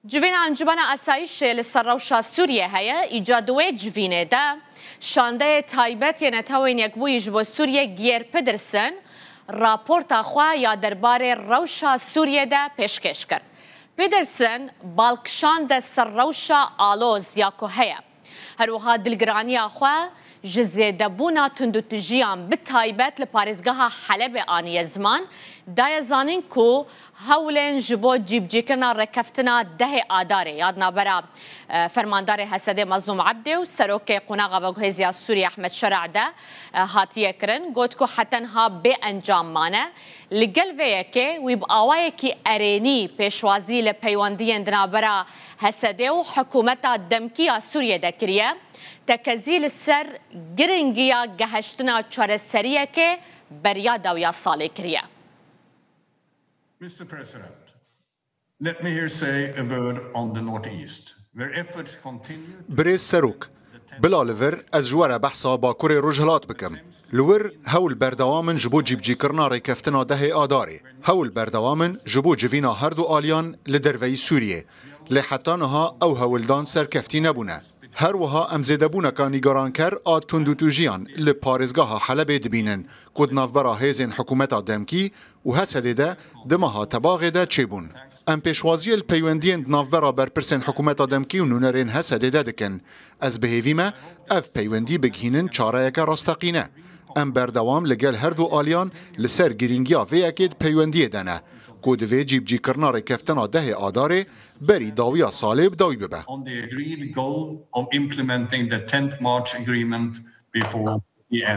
جوین انجمن اسایش لسروشا سوریه هیا ایجادوی جوینه ده شانده تایبت نتاوین یک بویش با سوریه گیر پدرسن راپورت خوا یا درباره روشا سوریه ده پیشکش کرد. پدرسن بالکشان ده سر روشا آلوز یا که هیا. هروها دلگرانی خوا جزیده بونا تندوتجیان بتایبت لپارزگاه حلب آنی زمان دای زانین کو هولن جبو جیب جیکرنا رکفتنا ده آداره یادنا برا فرماندار حسد مظلوم عبده و سروک قناغ وگهزیا سوری احمد شرع ده هاتیه کرن گوت کو حتنها به انجام مانه لگل ویه که ویب آوائه که ارینی پیشوازی لپیواندی اندنا برا حسده و حکومت دمکی سوریه ده کریه تکزیل سر گرنگیا گهشتنا چارەسەریە که بریا داویا سالی کریه. Mr. President, let me here say a word on the Northeast, where efforts continue. بريز سروك بلا لور از جوار بحثا با كوري رجلات بكم لور هول بردوامن جبو جيب جيكرنا ريكفتنا ده آداري هول بردوامن جبو جوينا هردو آليان لدروي سوريا لحتانها او هولدان سركفتي نبونه هر وها امزدبونه که نیگران کر آد تندوتوجیان لپارزگاه حلب دبینن کد نافبرا هیزن حکومت دمکی و هسده ده دمها تباغ ده چه بون ام پیشوازی الپیوندین نافبرا برپرسن حکومت دمکی و نونرین هسده ده دکن از بهیویمه اف پیوندی بگهینن چاره یک راستقینه ام بردوام لگل هر دو آلیان لسر گرینگیا وی اکید پیوندی دنه کود وی جیب جی کرنا رکفتنا ده آداره بری داویا صالب داوی ببه. On the agreed goal of implementing the 10th March agreement before the end.